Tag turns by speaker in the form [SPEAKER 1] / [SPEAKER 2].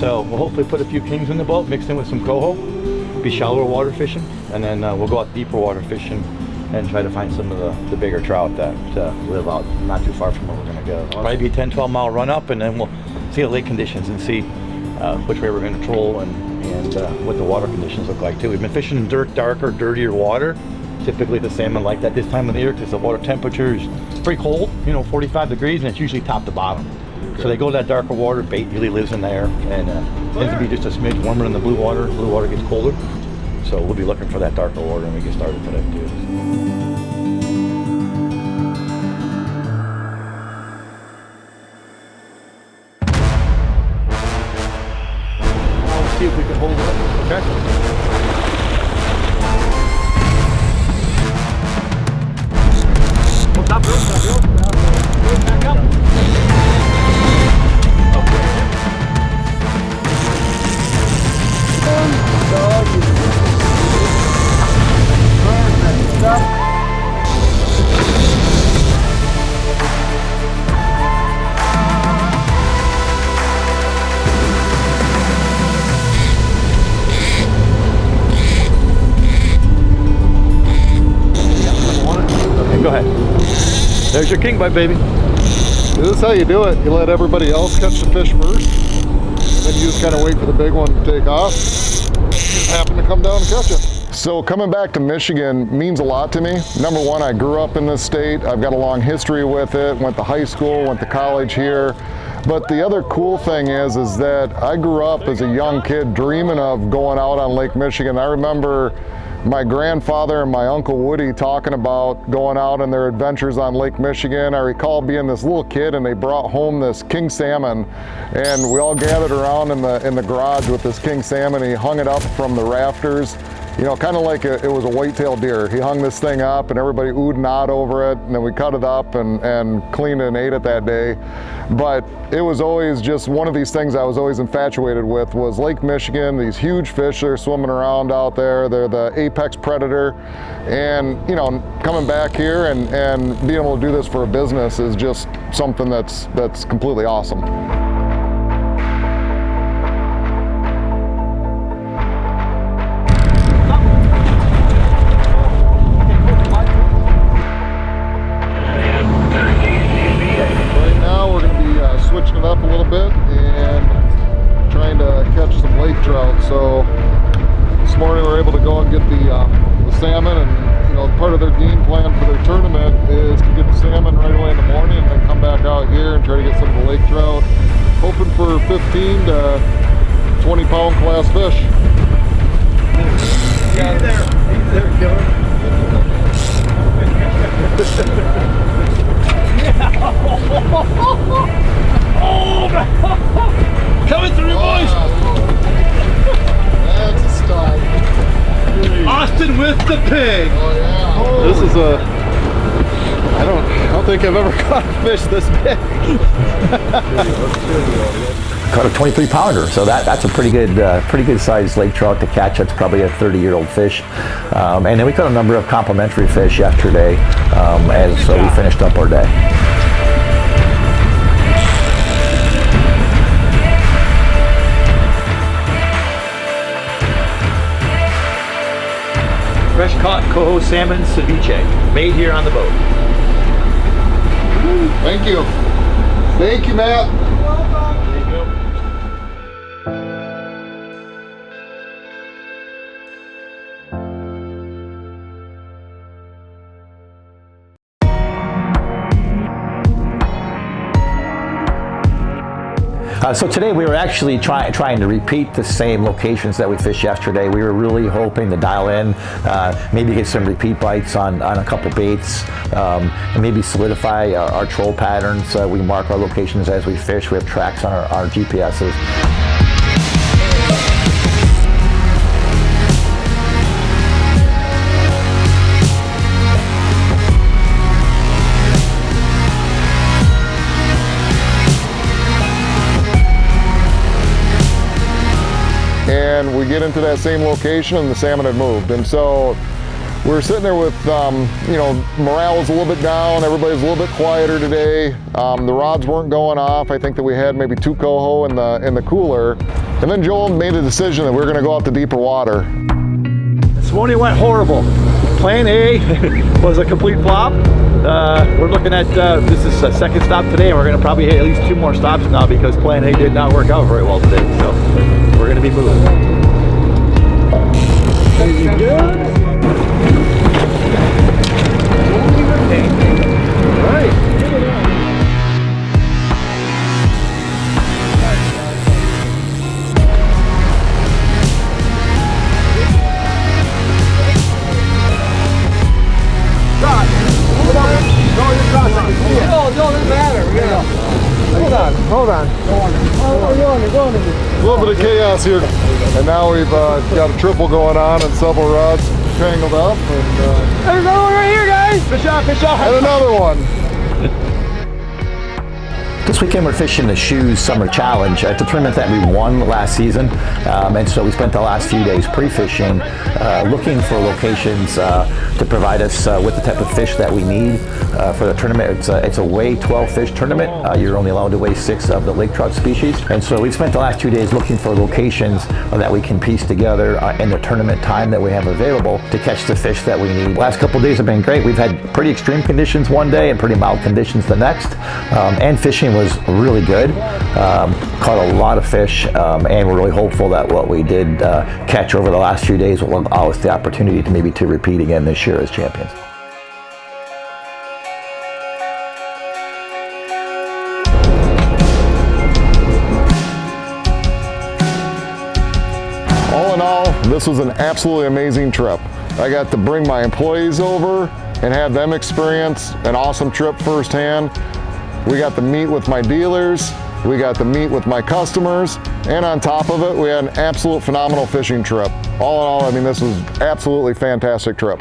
[SPEAKER 1] So we'll hopefully put a few kings in the boat, mixed in with some coho, be shallower water fishing, and then we'll go out deeper water fishing and try to find some of the bigger trout that live out not too far from where we're going to go. Probably be a 10-12 mile run up, and then we'll see the lake conditions and see which way we're going to troll and what the water conditions look like too. We've been fishing in darker, dirtier water. Typically the salmon like that this time of the year because the water temperature is pretty cold, 45 degrees, and it's usually top to bottom. Okay. So they go to that darker water, bait usually lives in there, and tends to be just a smidge warmer than the blue water. Blue water gets colder. So we'll be looking for that darker water when we get started for that too. Let's see if we can hold it up, okay? Stop, back up. Okay, go ahead. There's your king bite, baby.
[SPEAKER 2] This is how you do it. You let everybody else catch the fish first, and then you just kind of wait for the big one to take off. You just happen to come down and catch it. So coming back to Michigan means a lot to me. Number one, I grew up in this state. I've got a long history with it. Went to high school, went to college here. But the other cool thing is that I grew up as a young kid dreaming of going out on Lake Michigan. I remember my grandfather and my Uncle Woody talking about going out on their adventures on Lake Michigan. I recall being this little kid and they brought home this king salmon, and we all gathered around in the garage with this king salmon. He hung it up from the rafters, kind of like it was a white-tailed deer. He hung this thing up and everybody oohed and ahed over it, and then we cut it up and cleaned it and ate it that day. But it was always just one of these things I was always infatuated with was Lake Michigan. These huge fish that are swimming around out there. They're the apex predator. And, coming back here and being able to do this for a business is just something that's completely awesome. Switching it up a little bit and trying to catch some lake trout. So this morning we were able to go and get the salmon, and part of their game plan for their tournament is to get the salmon right away in the morning and then come back out here and try to get some of the lake trout, hoping for 15 to 20 pound class fish.
[SPEAKER 1] He's there, Killer. Oh, coming through, boys!
[SPEAKER 2] That's a start.
[SPEAKER 1] Austin with the pig.
[SPEAKER 2] Oh yeah.
[SPEAKER 1] Oh. This is I don't think I've ever caught a fish this big.
[SPEAKER 3] Caught a 23 pounder, so that's a pretty good sized lake trout to catch. That's probably a 30-year-old fish. And then we caught a number of complimentary fish yesterday as we finished up our day.
[SPEAKER 1] Fresh caught Coho salmon ceviche, made here on the boat.
[SPEAKER 2] Thank you. Thank you, Matt.
[SPEAKER 1] There you go.
[SPEAKER 3] So today we were actually trying to repeat the same locations that we fished yesterday. We were really hoping to dial in, maybe get some repeat bites on a couple baits, and maybe solidify our troll patterns. We mark our locations as we fish. We have tracks on our GPSs.
[SPEAKER 2] And we get into that same location and the salmon had moved. And so We were sitting there with, you know, morale was a little bit down. Everybody's a little bit quieter today. The rods weren't going off. I think that we had maybe 2 coho in the cooler. And then Joel made a decision that we were going to go out to deeper water.
[SPEAKER 1] This morning went horrible. Plan A was a complete flop. We're looking at, this is a second stop today, and we're going to probably hit at least 2 more stops now because plan A did not work out very well today. So we're going to be moving.
[SPEAKER 4] Hold on.
[SPEAKER 2] A little bit of chaos here. And now we've got a triple going on and several rods tangled up. And,
[SPEAKER 4] There's another one right here, guys.
[SPEAKER 1] Fish on, fish on.
[SPEAKER 2] and another one.
[SPEAKER 3] This weekend we're fishing the Shoes Summer Challenge. It's a tournament that we won last season, and so we spent the last few days pre-fishing, looking for locations to provide us with the type of fish that we need for the tournament. It's a weigh 12 fish tournament. You're only allowed to weigh 6 of the Lake Trout species, and so we spent the last 2 days looking for locations that we can piece together in the tournament time that we have available to catch the fish that we need. The last couple of days have been great. We've had pretty extreme conditions one day and pretty mild conditions the next, and fishing was really good. Caught a lot of fish, and we're really hopeful that what we did catch over the last few days will allow us the opportunity to maybe to repeat again this year as champions.
[SPEAKER 2] All in all, this was an absolutely amazing trip. I got to bring my employees over and have them experience an awesome trip firsthand. We got to meet with my dealers, we got to meet with my customers, and on top of it, we had an absolute phenomenal fishing trip. All in all, I mean, this was absolutely fantastic trip.